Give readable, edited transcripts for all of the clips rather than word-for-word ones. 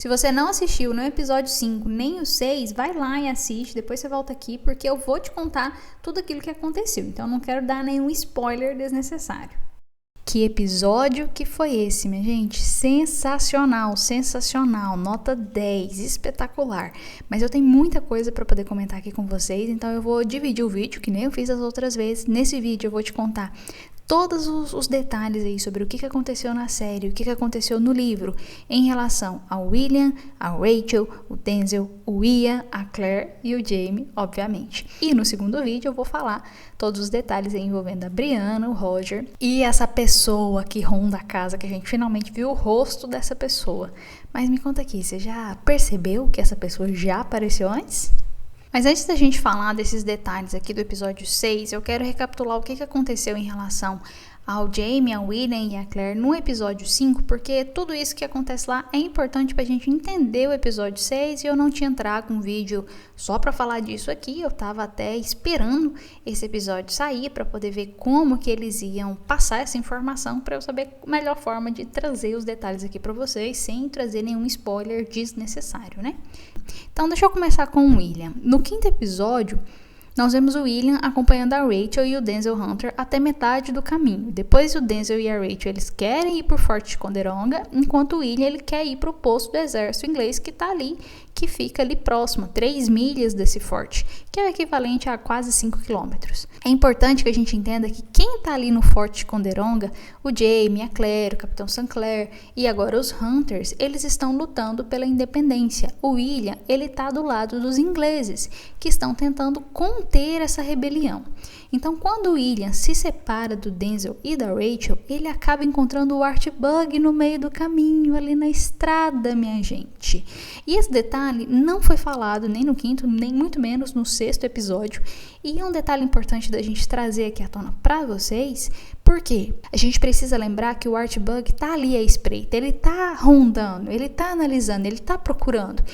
Se você não assistiu no episódio 5 nem o 6, vai lá e assiste, depois você volta aqui, porque eu vou te contar tudo aquilo que aconteceu. Então eu não quero dar nenhum spoiler desnecessário. Que episódio que foi esse, minha gente? Sensacional, sensacional, nota 10, espetacular. Mas eu tenho muita coisa para poder comentar aqui com vocês, então eu vou dividir o vídeo, que nem eu fiz as outras vezes. Nesse vídeo eu vou te contar todos os detalhes aí sobre o que aconteceu na série, o que aconteceu no livro, em relação ao William, a Rachel, o Denzel, o Ian, a Claire e o Jamie, obviamente. E no segundo vídeo eu vou falar todos os detalhes aí envolvendo a Brianna, o Roger e essa pessoa que ronda a casa, que a gente finalmente viu o rosto dessa pessoa. Mas me conta aqui, você já percebeu que essa pessoa já apareceu antes? Mas antes da gente falar desses detalhes aqui do episódio 6, eu quero recapitular o que aconteceu em relação ao Jamie, ao William e a Claire no episódio 5, porque tudo isso que acontece lá é importante pra gente entender o episódio 6 e eu não tinha entrado com um vídeo só pra falar disso aqui, eu tava até esperando esse episódio sair pra poder ver como que eles iam passar essa informação pra eu saber a melhor forma de trazer os detalhes aqui pra vocês sem trazer nenhum spoiler desnecessário, né? Então deixa eu começar com o William. No 5º episódio, nós vemos o William acompanhando a Rachel e o Denzel Hunter até metade do caminho. Depois o Denzel e a Rachel eles querem ir para o Forte Ticonderoga, enquanto o William ele quer ir para o posto do exército inglês que está ali, que fica ali próximo, 3 milhas desse forte, que é o equivalente a quase 5 quilômetros. É importante que a gente entenda que quem está ali no Forte Ticonderoga, o Jamie, a Claire, o Capitão Sinclair e agora os Hunters, eles estão lutando pela independência. O William, ele está do lado dos ingleses, que estão tentando conter essa rebelião. Então, quando o William se separa do Denzel e da Rachel, ele acaba encontrando o Art Bug no meio do caminho, ali na estrada, minha gente. E esse detalhe não foi falado nem no 5º, nem muito menos no 6º episódio. E é um detalhe importante da gente trazer aqui à tona para vocês, porque a gente precisa lembrar que o Art Bug tá ali à espreita, ele tá rondando, ele tá analisando, ele tá procurando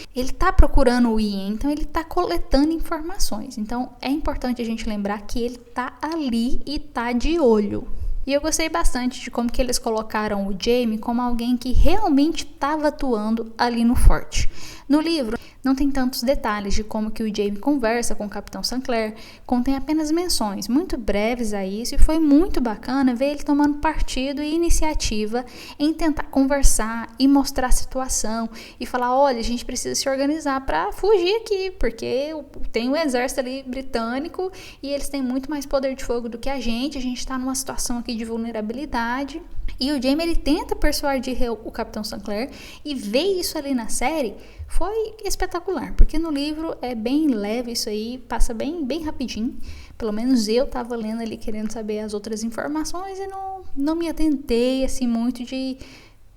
o Ian, então ele tá coletando informações. Então é importante a gente lembrar que ele tá ali e tá de olho. E eu gostei bastante de como que eles colocaram o Jamie como alguém que realmente estava atuando ali no forte. No livro, não tem tantos detalhes de como que o Jamie conversa com o Capitão Sinclair, contém apenas menções muito breves a isso e foi muito bacana ver ele tomando partido e iniciativa em tentar conversar e mostrar a situação e falar, olha, a gente precisa se organizar para fugir aqui, porque tem um exército ali britânico e eles têm muito mais poder de fogo do que a gente está numa situação aqui de vulnerabilidade. E o Jamie ele tenta persuadir o Capitão Sinclair e ver isso ali na série foi espetacular, porque no livro é bem leve isso aí, passa bem rapidinho. Pelo menos eu tava lendo ali querendo saber as outras informações e não me atentei assim muito de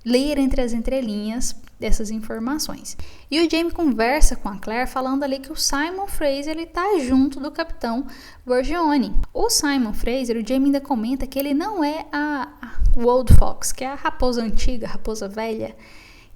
ler entre as entrelinhas dessas informações. E o Jamie conversa com a Claire falando ali que o Simon Fraser ele tá junto do Capitão Burgione. O Simon Fraser, o Jamie ainda comenta que ele não é o Old Fox, que é a raposa antiga, a raposa velha.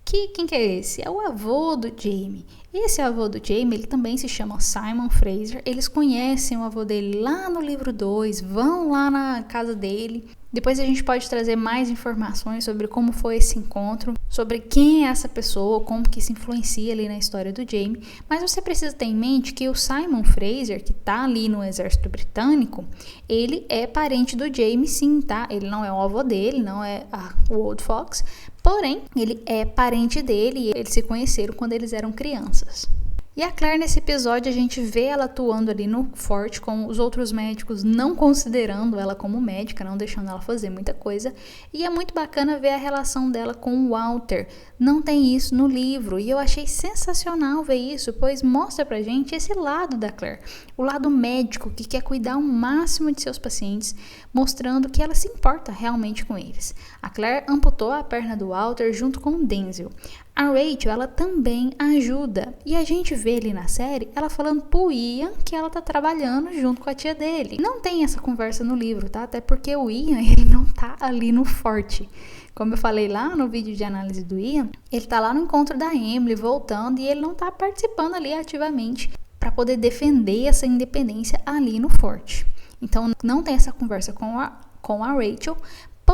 Quem que é esse? É o avô do Jamie. Esse avô do Jamie, ele também se chama Simon Fraser. Eles conhecem o avô dele lá no livro 2, vão lá na casa dele. Depois a gente pode trazer mais informações sobre como foi esse encontro, sobre quem é essa pessoa, como que se influencia ali na história do Jamie. Mas você precisa ter em mente que o Simon Fraser, que tá ali no exército britânico, ele é parente do Jamie sim, tá? Ele não é o avô dele, não é o Old Fox, porém, ele é parente dele e eles se conheceram quando eles eram crianças. E a Claire, nesse episódio, a gente vê ela atuando ali no forte com os outros médicos, não considerando ela como médica, não deixando ela fazer muita coisa. E é muito bacana ver a relação dela com o Walter. Não tem isso no livro e eu achei sensacional ver isso, pois mostra pra gente esse lado da Claire. O lado médico que quer cuidar ao máximo de seus pacientes, mostrando que ela se importa realmente com eles. A Claire amputou a perna do Walter junto com o Denzel. A Rachel, ela também ajuda. E a gente vê ali na série, ela falando pro Ian que ela tá trabalhando junto com a tia dele. Não tem essa conversa no livro, tá? Até porque o Ian, ele não tá ali no forte. Como eu falei lá no vídeo de análise do Ian, ele tá lá no encontro da Emily, voltando, e ele não tá participando ali ativamente para poder defender essa independência ali no forte. Então, não tem essa conversa com a Rachel.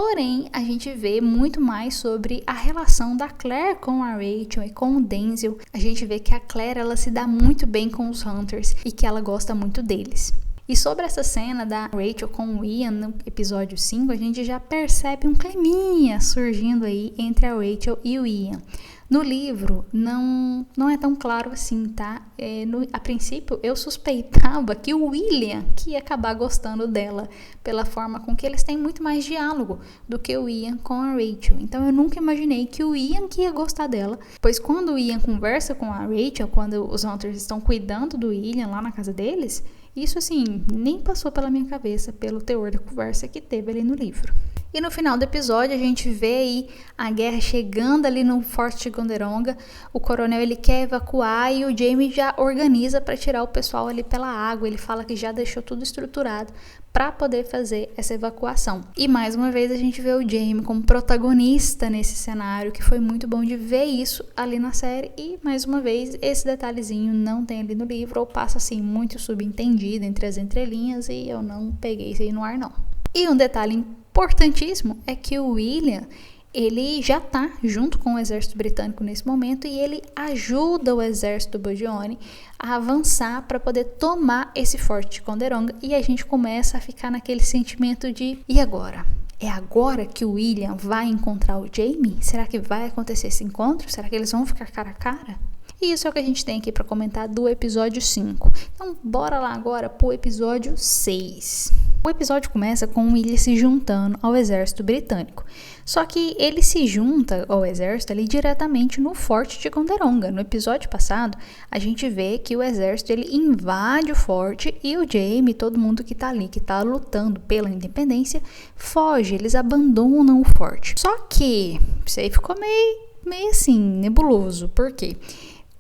Porém, a gente vê muito mais sobre a relação da Claire com a Rachel e com o Denzel. A gente vê que a Claire, ela se dá muito bem com os Hunters e que ela gosta muito deles. E sobre essa cena da Rachel com o Ian no episódio 5, a gente já percebe um climinha surgindo aí entre a Rachel e o Ian. No livro, não é tão claro assim, tá? A princípio, eu suspeitava que o William que ia acabar gostando dela, pela forma com que eles têm muito mais diálogo do que o Ian com a Rachel. Então, eu nunca imaginei que o Ian que ia gostar dela, pois quando o Ian conversa com a Rachel, quando os Hunters estão cuidando do William lá na casa deles, isso, assim, nem passou pela minha cabeça pelo teor da conversa que teve ali no livro. E no final do episódio a gente vê aí a guerra chegando ali no Forte Ticonderoga. O coronel ele quer evacuar e o Jaime já organiza para tirar o pessoal ali pela água. Ele fala que já deixou tudo estruturado para poder fazer essa evacuação. E mais uma vez a gente vê o Jaime como protagonista nesse cenário, que foi muito bom de ver isso ali na série. E mais uma vez esse detalhezinho não tem ali no livro, ou passa assim muito subentendido entre as entrelinhas, e eu não peguei isso aí no ar não. E um detalhe importantíssimo é que o William, ele já tá junto com o exército britânico nesse momento e ele ajuda o exército Bogione a avançar para poder tomar esse forte de Ticonderoga, e a gente começa a ficar naquele sentimento de e agora? É agora que o William vai encontrar o Jaime? Será que vai acontecer esse encontro? Será que eles vão ficar cara a cara? E isso é o que a gente tem aqui para comentar do episódio 5. Então, bora lá agora pro episódio 6. O episódio começa com o William se juntando ao exército britânico. Só que ele se junta ao exército ali diretamente no Forte de Ticonderoga. No episódio passado, a gente vê que o exército ele invade o forte e o Jaime, todo mundo que tá ali, que tá lutando pela independência, foge, eles abandonam o forte. Só que isso aí ficou meio assim, nebuloso. Por quê?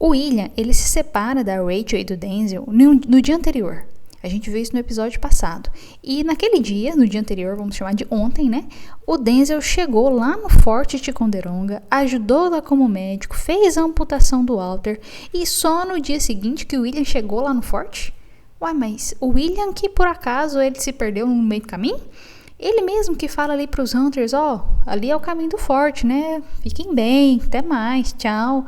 O William, ele se separa da Rachel e do Denzel no dia anterior. A gente viu isso no episódio passado. E naquele dia, no dia anterior, vamos chamar de ontem, né? O Denzel chegou lá no Forte de Ticonderoga, ajudou lá como médico, fez a amputação do Walter. E só no dia seguinte que o William chegou lá no forte? Ué, mas o William que por acaso ele se perdeu no meio do caminho? Ele mesmo que fala ali pros Hunters, ali é o caminho do forte, né? Fiquem bem, até mais, tchau.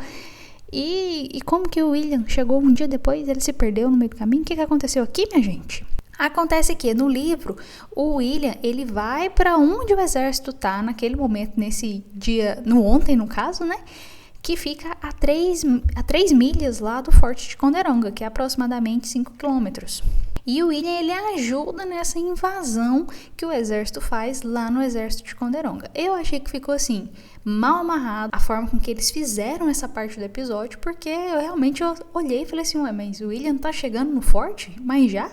E como que o William chegou um dia depois, ele se perdeu no meio do caminho? O que aconteceu aqui, minha gente? Acontece que no livro, o William, ele vai para onde o exército tá naquele momento, nesse dia, no ontem no caso, né? Que fica a 3 milhas lá do Forte de Ticonderoga, que é aproximadamente 5 quilômetros. E o William, ele ajuda nessa invasão que o exército faz lá no exército de Ticonderoga. Eu achei que ficou assim, mal amarrado a forma com que eles fizeram essa parte do episódio, porque eu realmente olhei e falei assim, ué, mas o William tá chegando no forte? Mas já?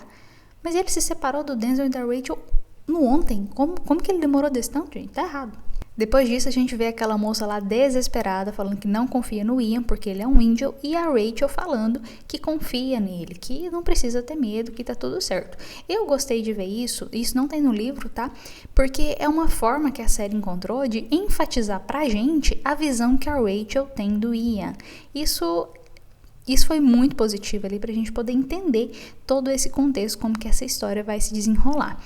Mas ele se separou do Denzel e da Rachel no ontem. Como que ele demorou desse tanto, gente? Tá errado. Depois disso, a gente vê aquela moça lá desesperada, falando que não confia no Ian, porque ele é um índio, e a Rachel falando que confia nele, que não precisa ter medo, que tá tudo certo. Eu gostei de ver isso não tem no livro, tá? Porque é uma forma que a série encontrou de enfatizar pra gente a visão que a Rachel tem do Ian. Isso foi muito positivo ali pra gente poder entender todo esse contexto, como que essa história vai se desenrolar.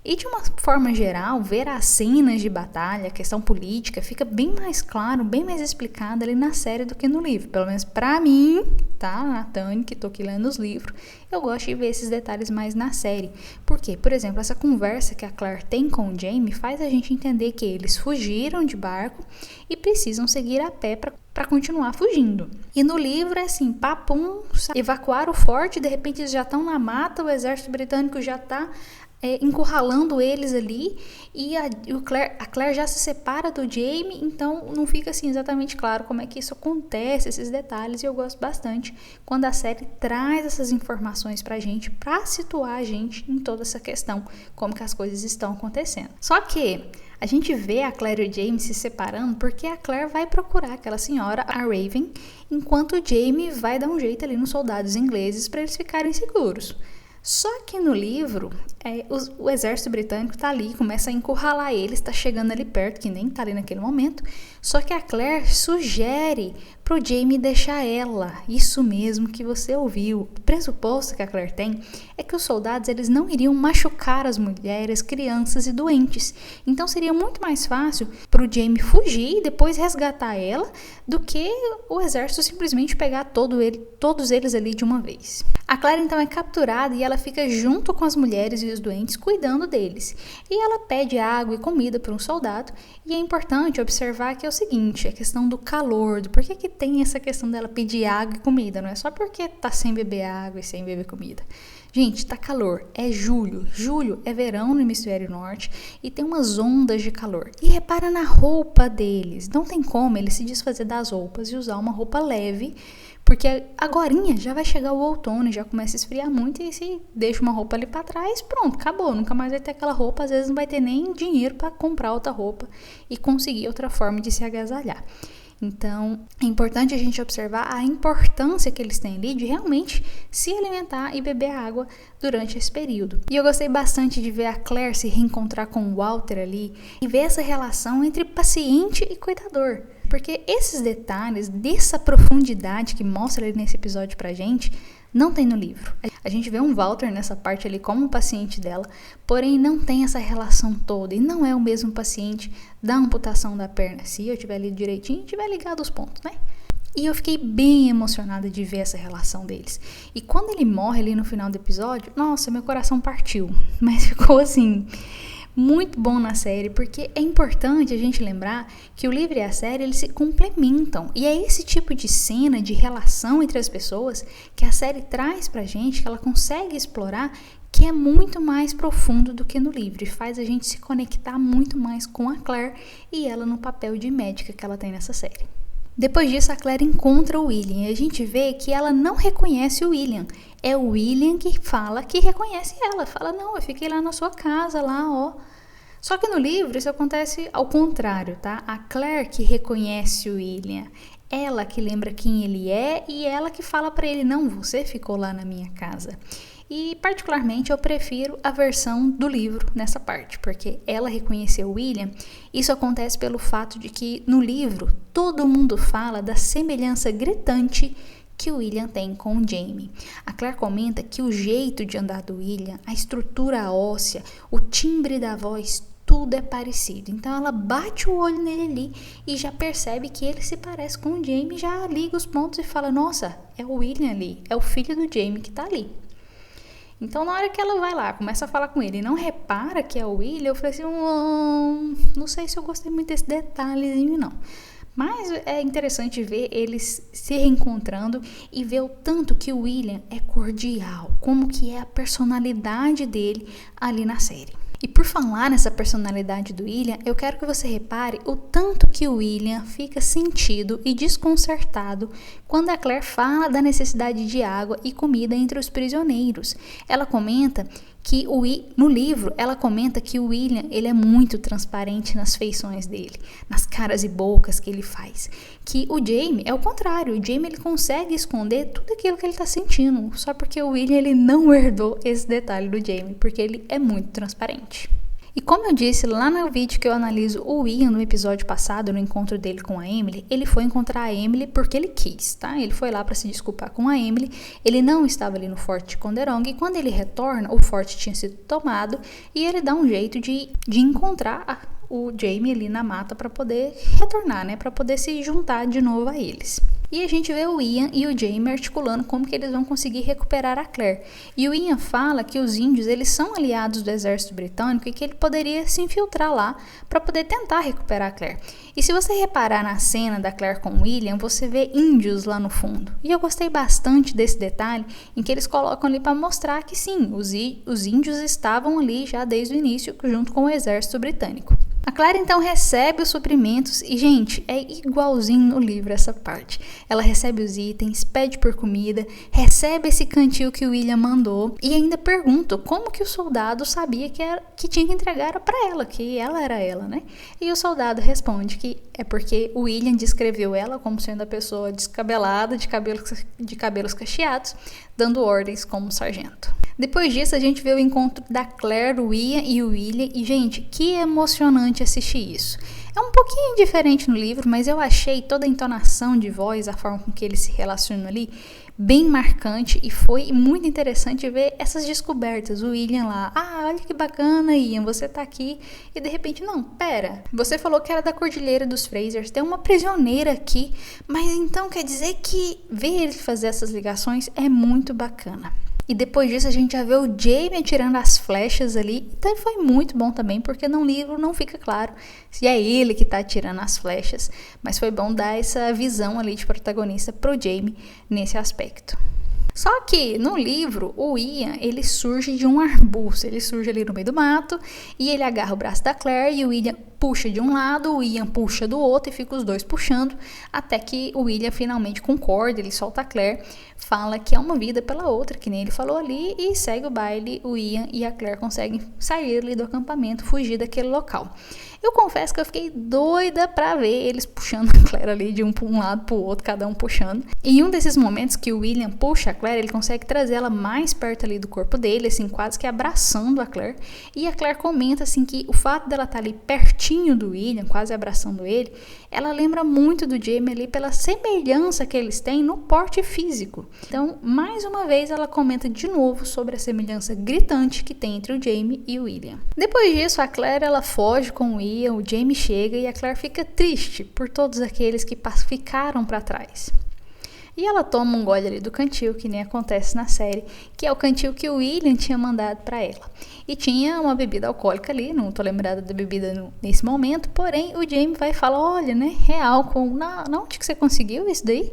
E de uma forma geral, ver as cenas de batalha, a questão política, fica bem mais claro, bem mais explicado ali na série do que no livro. Pelo menos pra mim, tá? A Tânia, que tô aqui lendo os livros, eu gosto de ver esses detalhes mais na série. Por quê? Por exemplo, essa conversa que a Claire tem com o Jaime faz a gente entender que eles fugiram de barco e precisam seguir a pé para continuar fugindo. E no livro é assim, papum, evacuar o forte, de repente eles já estão na mata, o exército britânico já tá encurralando eles ali, e a Claire já se separa do Jaime, então não fica assim exatamente claro como é que isso acontece, esses detalhes, e eu gosto bastante quando a série traz essas informações pra gente, pra situar a gente em toda essa questão, como que as coisas estão acontecendo. Só que a gente vê a Claire e o Jaime se separando porque a Claire vai procurar aquela senhora, a Raven, enquanto o Jaime vai dar um jeito ali nos soldados ingleses para eles ficarem seguros. Só que no livro, o exército britânico tá ali, começa a encurralar eles, tá chegando ali perto, que nem tá ali naquele momento. Só que a Claire sugere pro Jaime deixar ela. Isso mesmo que você ouviu. O pressuposto que a Claire tem é que os soldados eles não iriam machucar as mulheres, crianças e doentes. Então seria muito mais fácil pro Jaime fugir e depois resgatar ela do que o exército simplesmente pegar todos eles ali de uma vez. A Claire então é capturada e ela fica junto com as mulheres e os doentes cuidando deles. E ela pede água e comida para um soldado. E é importante observar que é o seguinte, a questão do calor, do porquê que tem essa questão dela pedir água e comida, não é só porque tá sem beber água e sem beber comida. Gente, tá calor, é julho. Julho é verão no hemisfério norte e tem umas ondas de calor. E repara na roupa deles, não tem como eles se desfazer das roupas e usar uma roupa leve, porque agorinha já vai chegar o outono e já começa a esfriar muito e se deixa uma roupa ali pra trás, pronto, acabou, nunca mais vai ter aquela roupa, às vezes não vai ter nem dinheiro para comprar outra roupa e conseguir outra forma de se agasalhar. Então, é importante a gente observar a importância que eles têm ali de realmente se alimentar e beber água durante esse período. E eu gostei bastante de ver a Claire se reencontrar com o Walter ali e ver essa relação entre paciente e cuidador. Porque esses detalhes, dessa profundidade que mostra ali nesse episódio pra gente, não tem no livro. A gente vê um Walter nessa parte ali como paciente dela, porém não tem essa relação toda e não é o mesmo paciente da amputação da perna. Se eu tiver lido direitinho, tiver ligado os pontos, né? E eu fiquei bem emocionada de ver essa relação deles. E quando ele morre ali no final do episódio, nossa, meu coração partiu. Mas ficou assim, muito bom na série, porque é importante a gente lembrar que o livro e a série eles se complementam. E é esse tipo de cena, de relação entre as pessoas, que a série traz pra gente, que ela consegue explorar, que é muito mais profundo do que no livro. E faz a gente se conectar muito mais com a Claire e ela no papel de médica que ela tem nessa série. Depois disso, a Claire encontra o William e a gente vê que ela não reconhece o William. É o William que fala que reconhece ela. Fala, não, eu fiquei lá na sua casa, lá, ó. Só que no livro isso acontece ao contrário, tá? A Claire que reconhece o William. Ela que lembra quem ele é e ela que fala pra ele, não, você ficou lá na minha casa. E particularmente eu prefiro a versão do livro nessa parte, porque ela reconheceu o William. Isso acontece pelo fato de que no livro todo mundo fala da semelhança gritante que o William tem com o Jaime. A Claire comenta que o jeito de andar do William, a estrutura óssea, o timbre da voz, tudo é parecido. Então ela bate o olho nele ali e já percebe que ele se parece com o Jaime, já liga os pontos e fala, nossa, é o William ali, é o filho do Jaime que tá ali. Então, na hora que ela vai lá, começa a falar com ele e não repara que é o William, eu falei assim, não sei se eu gostei muito desse detalhezinho, não. Mas é interessante ver eles se reencontrando e ver o tanto que o William é cordial, como que é a personalidade dele ali na série. E por falar nessa personalidade do William, eu quero que você repare o tanto que o William fica sentido e desconcertado quando a Claire fala da necessidade de água e comida entre os prisioneiros. Ela comenta que no livro, ela comenta que o William ele é muito transparente nas feições dele, nas caras e bocas que ele faz. Que o Jaime é o contrário, o Jaime ele consegue esconder tudo aquilo que ele está sentindo, só porque o William ele não herdou esse detalhe do Jaime, porque ele é muito transparente. E como eu disse lá no vídeo que eu analiso o Ian no episódio passado, no encontro dele com a Emily, ele foi encontrar a Emily porque ele quis, tá? Ele foi lá para se desculpar com a Emily, ele não estava ali no Forte de Conderong e quando ele retorna, o forte tinha sido tomado e ele dá um jeito de encontrar o Jaime ali na mata para poder retornar, né? Para poder se juntar de novo a eles. E a gente vê o Ian e o Jaime articulando como que eles vão conseguir recuperar a Claire. E o Ian fala que os índios eles são aliados do exército britânico e que ele poderia se infiltrar lá para poder tentar recuperar a Claire. E se você reparar na cena da Claire com o William, você vê índios lá no fundo. E eu gostei bastante desse detalhe em que eles colocam ali para mostrar que sim, os índios estavam ali já desde o início junto com o exército britânico. A Claire então recebe os suprimentos e, gente, é igualzinho no livro essa parte. Ela recebe os itens, pede por comida, recebe esse cantil que o William mandou e ainda pergunta como que o soldado sabia que tinha que entregar para ela, que ela era ela, né? E o soldado responde que é porque o William descreveu ela como sendo a pessoa descabelada, de cabelos cacheados, dando ordens como sargento. Depois disso, a gente vê o encontro da Claire, o Ian e o William. E, gente, que emocionante assistir isso. É um pouquinho diferente no livro, mas eu achei toda a entonação de voz, a forma com que eles se relacionam ali, bem marcante, e foi muito interessante ver essas descobertas. O William lá, olha que bacana, Ian, você tá aqui, e de repente, não, pera, você falou que era da Cordilheira dos Frasers, tem uma prisioneira aqui, mas então quer dizer que ver ele fazer essas ligações é muito bacana. E depois disso a gente já vê o Jaime atirando as flechas ali. Então foi muito bom também, porque no livro não fica claro se é ele que tá atirando as flechas. Mas foi bom dar essa visão ali de protagonista pro Jaime nesse aspecto. Só que no livro, o Ian, ele surge de um arbusto, ele surge ali no meio do mato e ele agarra o braço da Claire e o William puxa de um lado, o Ian puxa do outro e fica os dois puxando, até que o William finalmente concorda, ele solta a Claire, fala que é uma vida pela outra, que nem ele falou ali, e segue o baile. O Ian e a Claire conseguem sair ali do acampamento, fugir daquele local. Eu confesso que eu fiquei doida pra ver eles puxando a Claire ali de um lado pro outro, cada um puxando. E em um desses momentos que o William puxa a Claire, ele consegue trazer ela mais perto ali do corpo dele, assim, quase que abraçando a Claire. E a Claire comenta, assim, que o fato dela estar ali pertinho do William, quase abraçando ele, ela lembra muito do Jaime ali pela semelhança que eles têm no porte físico. Então, mais uma vez, ela comenta de novo sobre a semelhança gritante que tem entre o Jaime e o William. Depois disso, a Claire, ela foge com o Ian, o Jaime chega e a Claire fica triste por todos aqueles que ficaram para trás. E ela toma um gole ali do cantil, que nem acontece na série, que é o cantil que o William tinha mandado para ela. E tinha uma bebida alcoólica ali, não tô lembrada da bebida nesse momento, porém o Jaime vai falar, olha, né, real, onde que você conseguiu isso daí?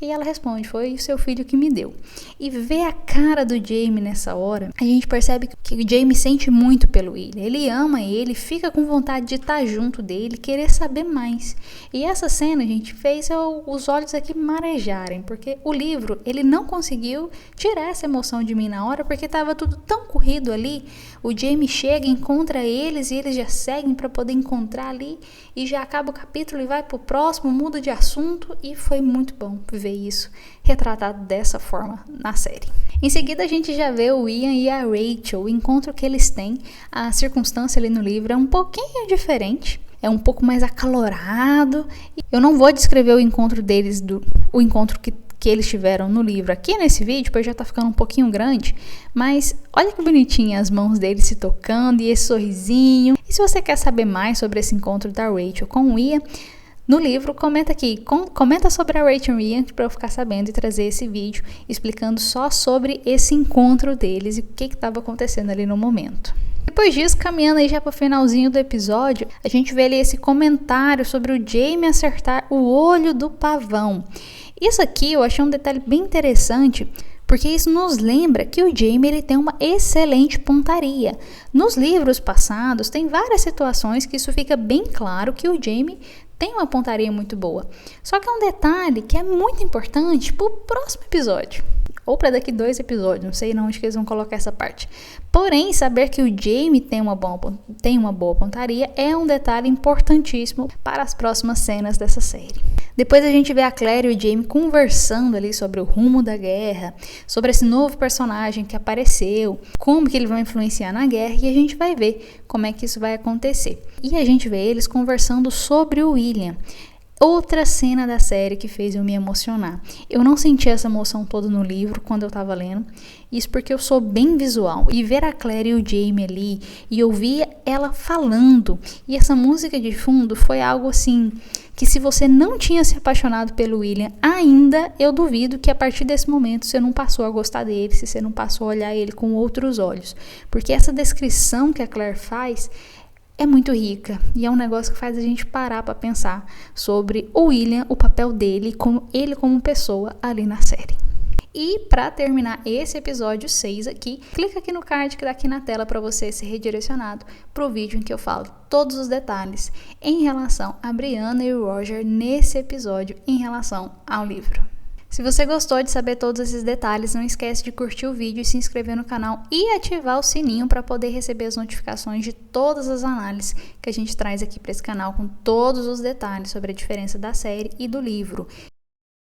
E ela responde, foi o seu filho que me deu. E ver a cara do Jaime nessa hora, a gente percebe que o Jaime sente muito pelo William. Ele ama ele, fica com vontade de estar junto dele, querer saber mais. E essa cena, gente, fez os olhos aqui marejarem, porque o livro, ele não conseguiu tirar essa emoção de mim na hora, porque estava tudo tão corrido ali. O Jaime chega, encontra eles e eles já seguem para poder encontrar ali, e já acaba o capítulo e vai pro próximo, muda de assunto, e foi muito bom ver isso retratado dessa forma na série. Em seguida a gente já vê o Ian e a Rachel, o encontro que eles têm. A circunstância ali no livro é um pouquinho diferente, é um pouco mais acalorado. Eu não vou descrever o encontro deles, o encontro que eles tiveram no livro aqui nesse vídeo, porque já tá ficando um pouquinho grande, mas olha que bonitinho as mãos deles se tocando e esse sorrisinho. E se você quer saber mais sobre esse encontro da Rachel com o Ian, no livro, comenta aqui, comenta sobre a Rachel e Ian para eu ficar sabendo e trazer esse vídeo explicando só sobre esse encontro deles e o que estava acontecendo ali no momento. Depois disso, caminhando aí já para o finalzinho do episódio, a gente vê ali esse comentário sobre o Jaime acertar o olho do pavão. Isso aqui eu achei um detalhe bem interessante, porque isso nos lembra que o Jaime ele tem uma excelente pontaria. Nos livros passados, tem várias situações que isso fica bem claro que o Jaime tem uma pontaria muito boa. Só que é um detalhe que é muito importante para o próximo episódio. Ou para daqui 2 episódios, não sei onde que eles vão colocar essa parte. Porém, saber que o Jaime tem uma boa pontaria é um detalhe importantíssimo para as próximas cenas dessa série. Depois a gente vê a Claire e o Jaime conversando ali sobre o rumo da guerra, sobre esse novo personagem que apareceu, como que ele vai influenciar na guerra, e a gente vai ver como é que isso vai acontecer. E a gente vê eles conversando sobre o William. Outra cena da série que fez eu me emocionar. Eu não senti essa emoção toda no livro quando eu tava lendo. Isso porque eu sou bem visual. E ver a Claire e o Jaime ali e ouvir ela falando. E essa música de fundo foi algo assim que se você não tinha se apaixonado pelo William ainda, eu duvido que a partir desse momento você não passou a gostar dele, se você não passou a olhar ele com outros olhos. Porque essa descrição que a Claire faz é muito rica e é um negócio que faz a gente parar para pensar sobre o William, o papel dele, ele como pessoa ali na série. E para terminar esse episódio 6 aqui, clica aqui no card que tá aqui na tela para você ser redirecionado pro vídeo em que eu falo todos os detalhes em relação a Brianna e o Roger nesse episódio em relação ao livro. Se você gostou de saber todos esses detalhes, não esquece de curtir o vídeo e se inscrever no canal e ativar o sininho para poder receber as notificações de todas as análises que a gente traz aqui para esse canal com todos os detalhes sobre a diferença da série e do livro.